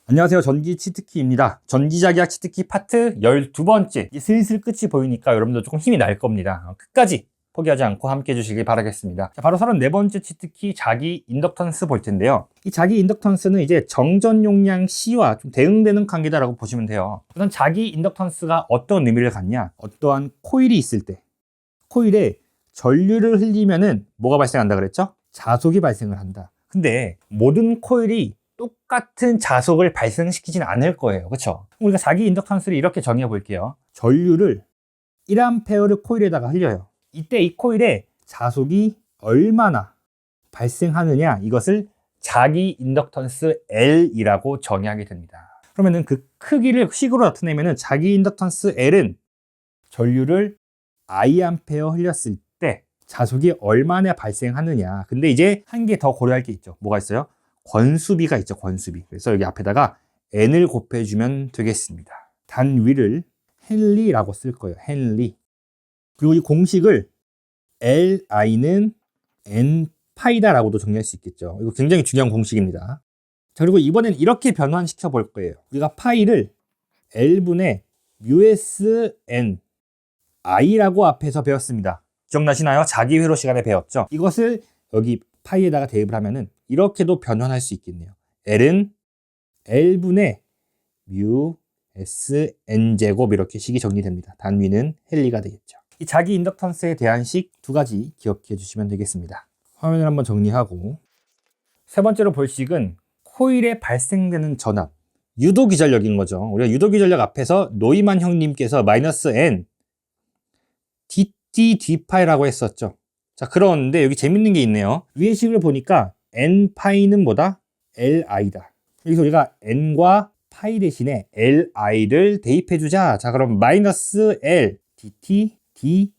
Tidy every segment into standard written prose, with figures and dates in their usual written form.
안녕하세요. 전기 치트키입니다. 전기자기학 치트키 파트 12번째. 이제 슬슬 끝이 보이니까 여러분도 조금 힘이 날 겁니다. 끝까지 포기하지 않고 함께 해주시길 바라겠습니다. 자, 바로 34번째 치트키 자기 인덕턴스 볼 텐데요. 이 자기 인덕턴스는 이제 정전 용량 C와 좀 대응되는 관계다라고 보시면 돼요. 우선 자기 인덕턴스가 어떤 의미를 갖냐? 어떠한 코일이 있을 때 코일에 전류를 흘리면은 뭐가 발생한다 그랬죠? 자속이 발생을 한다. 근데 모든 코일이 똑같은 자속을 발생시키진 않을 거예요. 그렇죠? 우리가 자기 인덕턴스를 이렇게 정의해 볼게요. 전류를 1A를 코일에다가 흘려요. 이때 이 코일에 자속이 얼마나 발생하느냐, 이것을 자기 인덕턴스 L이라고 정의하게 됩니다. 그러면은 그 크기를 식으로 나타내면은 자기 인덕턴스 L은 전류를 IA 흘렸을 때 자속이 얼마나 발생하느냐. 근데 이제 한 개 더 고려할 게 있죠. 뭐가 있어요? 권수비가 있죠. 권수비. 그래서 여기 앞에다가 n을 곱해주면 되겠습니다. 단위를 헨리라고 쓸 거예요. 헨리. 그리고 이 공식을 Li는 n파이다라고도 정리할 수 있겠죠. 이거 굉장히 중요한 공식입니다. 자, 그리고 이번엔 이렇게 변환시켜 볼 거예요. 우리가 파이를 L분의 μsn i라고 앞에서 배웠습니다. 기억나시나요? 자기 회로 시간에 배웠죠. 이것을 여기 파이에다가 대입을 하면은 이렇게도 변환할 수 있겠네요. L은 L분의 μ Sn 제곱 이렇게 식이 정리됩니다. 단위는 헨리가 되겠죠. 이 자기 인덕턴스에 대한 식 두 가지 기억해 주시면 되겠습니다. 화면을 한번 정리하고 세 번째로 볼 식은 코일에 발생되는 전압, 유도기전력인 거죠. 우리가 유도기전력 앞에서 노이만 형님께서 마이너스 n dt d파이라고 했었죠. 자, 그런데 여기 재밌는 게 있네요. 위의 식을 보니까 n파이는 뭐다? li다. 여기서 우리가 n과 파이 대신에 li를 대입해주자. 자, 그럼 마이너스 l dt di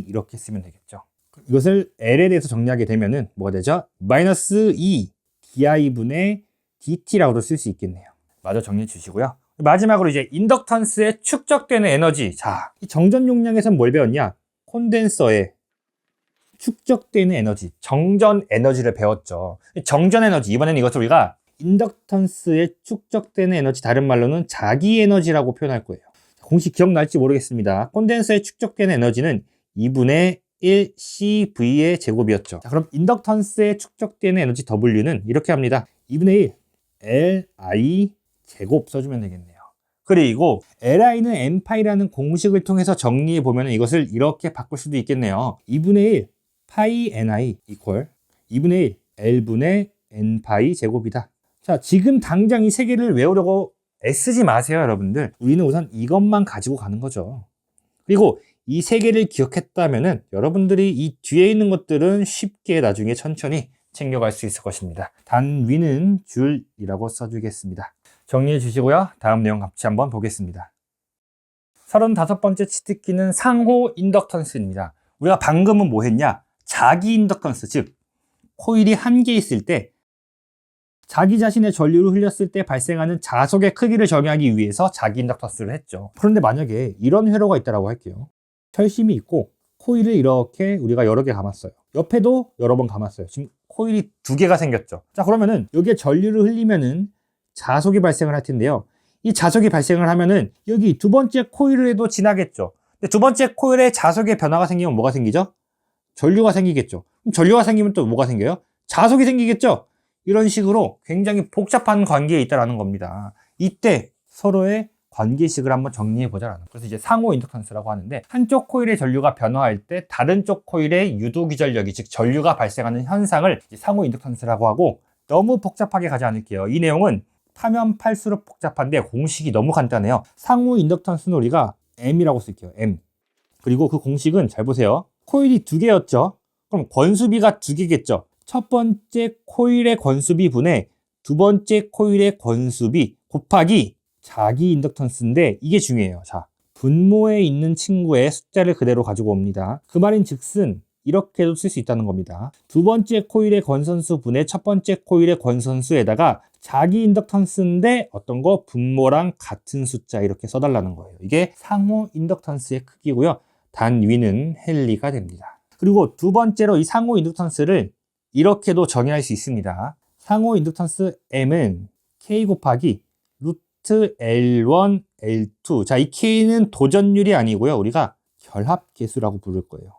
이렇게 쓰면 되겠죠. 이것을 l에 대해서 정리하게 되면은 뭐가 되죠? 마이너스 2 di분의 dt라고도 쓸 수 있겠네요. 마저 정리해 주시고요. 마지막으로 이제 인덕턴스에 축적되는 에너지. 자, 이 정전 용량에서는 뭘 배웠냐? 콘덴서에 축적되는 에너지, 정전 에너지를 배웠죠. 정전 에너지, 이번에는 이것을 우리가 인덕턴스에 축적되는 에너지, 다른 말로는 자기 에너지라고 표현할 거예요. 공식 기억날지 모르겠습니다. 콘덴서에 축적되는 에너지는 2분의 1 CV의 제곱이었죠. 자, 그럼 인덕턴스에 축적되는 에너지 W는 이렇게 합니다. 2분의 1 LI 제곱 써주면 되겠네요. 그리고 LI는 n파이라는 공식을 통해서 정리해 보면 이것을 이렇게 바꿀 수도 있겠네요. 2분의 1 파이 ni 이퀄 2분의 1 L분의 n파이 제곱이다. 자, 지금 당장 이 세 개를 외우려고 애쓰지 마세요, 여러분들. 우리는 우선 이것만 가지고 가는 거죠. 그리고 이 세 개를 기억했다면은 여러분들이 이 뒤에 있는 것들은 쉽게 나중에 천천히 챙겨갈 수 있을 것입니다. 단위는 줄이라고 써주겠습니다. 정리해 주시고요. 다음 내용 같이 한번 보겠습니다. 35번째 치트키는 상호 인덕턴스입니다. 우리가 방금은 뭐 했냐? 자기 인덕턴스, 즉 코일이 한 개 있을 때 자기 자신의 전류를 흘렸을 때 발생하는 자속의 크기를 정의하기 위해서 자기 인덕턴스를 했죠. 그런데 만약에 이런 회로가 있다고 할게요. 철심이 있고 코일을 이렇게 우리가 여러 개 감았어요. 옆에도 여러 번 감았어요. 지금 코일이 두 개가 생겼죠. 자, 그러면은 여기에 전류를 흘리면은 자속이 발생을 할 텐데요. 이 자속이 발생을 하면은 여기 두 번째 코일에도 지나겠죠. 근데 두 번째 코일에 자속의 변화가 생기면 뭐가 생기죠? 전류가 생기겠죠. 그럼 전류가 생기면 또 뭐가 생겨요? 자속이 생기겠죠. 이런 식으로 굉장히 복잡한 관계에 있다는 겁니다. 이때 서로의 관계식을 한번 정리해보자라는. 그래서 이제 상호 인덕턴스라고 하는데, 한쪽 코일의 전류가 변화할 때 다른 쪽 코일의 유도기전력이, 즉 전류가 발생하는 현상을 상호 인덕턴스라고 하고, 너무 복잡하게 가지 않을게요. 이 내용은 파면 팔수록 복잡한데 공식이 너무 간단해요. 상호 인덕턴스는 우리가 M이라고 쓸게요. M. 그리고 그 공식은 잘 보세요. 코일이 두 개였죠. 그럼 권수비가 두 개겠죠. 첫 번째 코일의 권수비 분의 두 번째 코일의 권수비 곱하기 자기 인덕턴스인데 이게 중요해요. 자, 분모에 있는 친구의 숫자를 그대로 가지고 옵니다. 그 말인 즉슨 이렇게도 쓸 수 있다는 겁니다. 두 번째 코일의 권선수 분의 첫 번째 코일의 권선수에다가 자기 인덕턴스인데 어떤 거 분모랑 같은 숫자 이렇게 써달라는 거예요. 이게 상호 인덕턴스의 크기고요. 단위는 헨리가 됩니다. 그리고 두 번째로 이 상호 인덕턴스를 이렇게도 정의할 수 있습니다. 상호 인덕턴스 M은 K 곱하기 루트 L1, L2. 자, 이 K는 도전율이 아니고요. 우리가 결합계수라고 부를 거예요.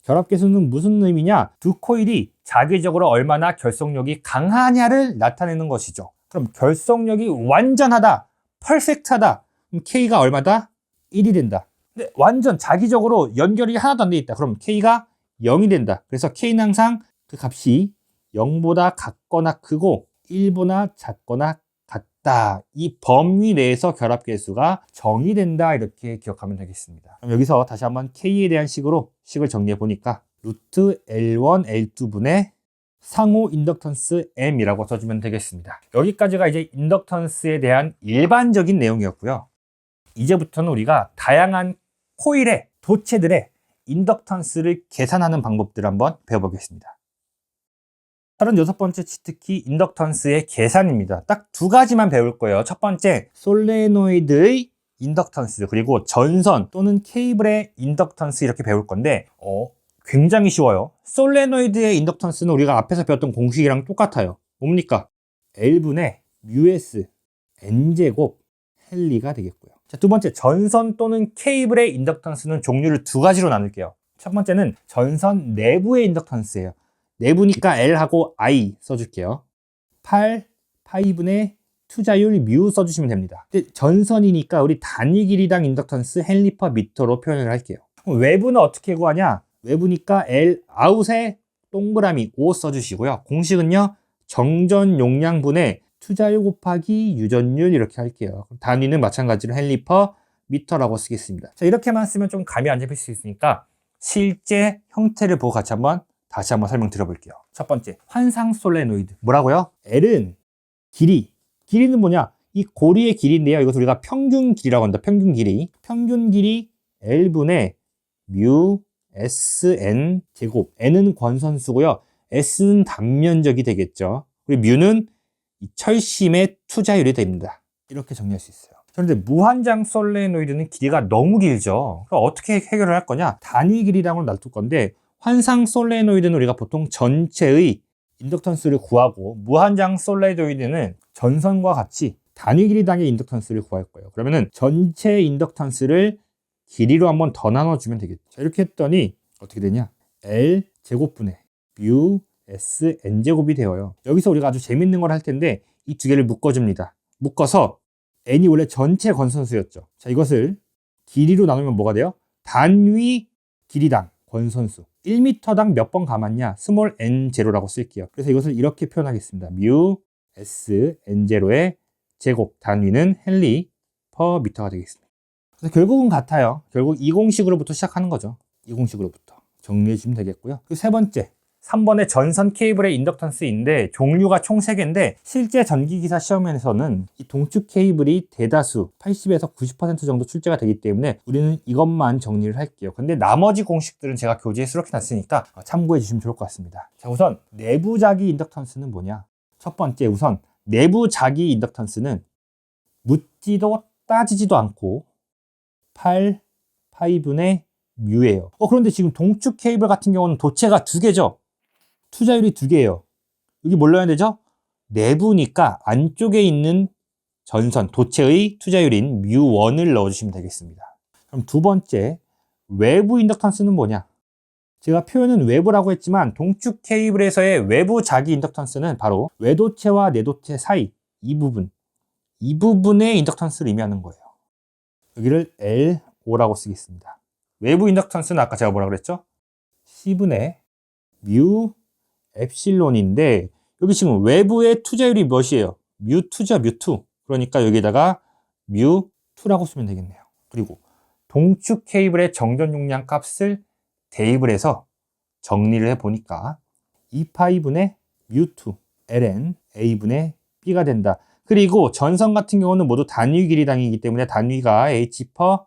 결합계수는 무슨 의미냐? 두 코일이 자기적으로 얼마나 결속력이 강하냐를 나타내는 것이죠. 그럼 결속력이 완전하다, 퍼펙트하다. 그럼 K가 얼마다? 1이 된다. 근데 완전 자기적으로 연결이 하나도 안 돼 있다. 그럼 K가 0이 된다. 그래서 K는 항상 그 값이 0보다 같거나 크고 1보다 작거나 같다. 이 범위 내에서 결합계수가 정의된다. 이렇게 기억하면 되겠습니다. 그럼 여기서 다시 한번 K에 대한 식을 정리해 보니까 루트 L1, L2분의 상호 인덕턴스 M이라고 써주면 되겠습니다. 여기까지가 이제 인덕턴스에 대한 일반적인 내용이었고요. 이제부터는 우리가 다양한 코일의 도체들의 인덕턴스를 계산하는 방법들을 한번 배워보겠습니다. 36번째 치트키 인덕턴스의 계산입니다. 딱 두 가지만 배울 거예요. 첫 번째, 솔레노이드의 인덕턴스, 그리고 전선 또는 케이블의 인덕턴스 이렇게 배울 건데 굉장히 쉬워요. 솔레노이드의 인덕턴스는 우리가 앞에서 배웠던 공식이랑 똑같아요. 뭡니까? L분의 뮤S N제곱 헨리가 되겠고요. 자, 두 번째, 전선 또는 케이블의 인덕턴스는 종류를 두 가지로 나눌게요. 첫 번째는 전선 내부의 인덕턴스예요. 내부니까 L하고 I 써줄게요. 8 파이분의 투자율 뮤 써주시면 됩니다. 근데 전선이니까 우리 단위 길이당 인덕턴스 헨리 퍼 미터로 표현을 할게요. 그럼 외부는 어떻게 구하냐? 외부니까 L 아웃에 동그라미 5 써주시고요. 공식은요, 정전 용량분의 투자율 곱하기 유전율 이렇게 할게요. 단위는 마찬가지로 헨리 퍼 미터라고 쓰겠습니다. 자, 이렇게만 쓰면 좀 감이 안 잡힐 수 있으니까 실제 형태를 보고 다시 한번 설명드려볼게요. 첫 번째, 환상 솔레노이드. 뭐라고요? L은 길이는 뭐냐? 이 고리의 길이인데요. 이것을 우리가 평균 길이라고 한다. 평균 길이 L분의 뮤 SN 제곱. N은 권선수고요. S는 단면적이 되겠죠. 그리고 뮤는 이 철심의 투자율이 됩니다. 이렇게 정리할 수 있어요. 그런데 무한장 솔레노이드는 길이가 너무 길죠. 그럼 어떻게 해결을 할 거냐? 단위 길이랑으로 놔둘 건데, 환상 솔레노이드는 우리가 보통 전체의 인덕턴스를 구하고, 무한장 솔레노이드는 전선과 같이 단위 길이당의 인덕턴스를 구할 거예요. 그러면은 전체 인덕턴스를 길이로 한번 더 나눠주면 되겠죠. 자, 이렇게 했더니 어떻게 되냐? L 제곱분의 뮤 S N 제곱이 되어요. 여기서 우리가 아주 재밌는 걸 할 텐데 이 두 개를 묶어줍니다. 묶어서 N이 원래 전체 권선수였죠. 자, 이것을 길이로 나누면 뭐가 돼요? 단위 길이당 권선수. 1m당 몇 번 감았냐? 스몰 n0라고 쓸게요. 그래서 이것을 이렇게 표현하겠습니다. 뮤 S n0의 제곱, 단위는 헨리 퍼 미터가 되겠습니다. 그래서 결국은 같아요. 결국 이 공식으로부터 시작하는 거죠. 이 공식으로부터 정리해 주시면 되겠고요. 그 세 번째, 3번의 전선 케이블의 인덕턴스인데 종류가 총 3개인데 실제 전기기사 시험에서는 이 동축 케이블이 대다수 80에서 90% 정도 출제가 되기 때문에 우리는 이것만 정리를 할게요. 근데 나머지 공식들은 제가 교재에 수록해 놨으니까 참고해 주시면 좋을 것 같습니다. 자, 우선 내부자기 인덕턴스는 뭐냐? 첫 번째, 우선 내부자기 인덕턴스는 묻지도 따지지도 않고 8 파이분의 뮤예요. 그런데 지금 동축 케이블 같은 경우는 도체가 2개죠. 투자율이 2개예요. 여기 뭘 넣어야 되죠? 내부니까 안쪽에 있는 전선, 도체의 투자율인 뮤1을 넣어주시면 되겠습니다. 그럼 두 번째, 외부 인덕턴스는 뭐냐? 제가 표현은 외부라고 했지만 동축 케이블에서의 외부 자기 인덕턴스는 바로 외도체와 내도체 사이 이 부분의 인덕턴스를 의미하는 거예요. 여기를 L5라고 쓰겠습니다. 외부 인덕턴스는 아까 제가 뭐라 그랬죠? C분의 뮤 엡실론인데 여기 지금 외부의 투자율이 몇이에요? 뮤2죠, 뮤2. 그러니까 여기다가 뮤2라고 쓰면 되겠네요. 그리고 동축 케이블의 정전 용량 값을 대입을 해서 정리를 해보니까 2파이분의 뮤2 ln a분의 b가 된다. 그리고 전선 같은 경우는 모두 단위 길이당이기 때문에 단위가 h 퍼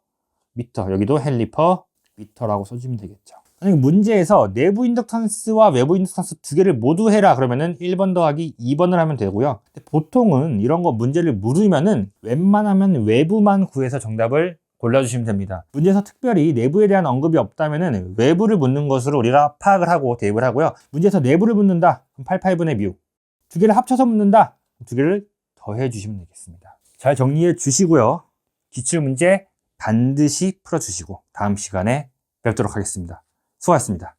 미터, 여기도 헨리 퍼 미터라고 써주면 되겠죠. 만약에 문제에서 내부 인덕턴스와 외부 인덕턴스 2개를 모두 해라 그러면은 1번 더하기 2번을 하면 되고요. 근데 보통은 이런 거 문제를 물으면은 웬만하면 외부만 구해서 정답을 골라주시면 됩니다. 문제에서 특별히 내부에 대한 언급이 없다면은 외부를 묻는 것으로 우리가 파악을 하고 대입을 하고요. 문제에서 내부를 묻는다. 그럼 8파이분의 뮤. 2개를 합쳐서 묻는다. 2개를 더해 주시면 되겠습니다. 잘 정리해 주시고요. 기출문제 반드시 풀어주시고 다음 시간에 뵙도록 하겠습니다. 수고하셨습니다.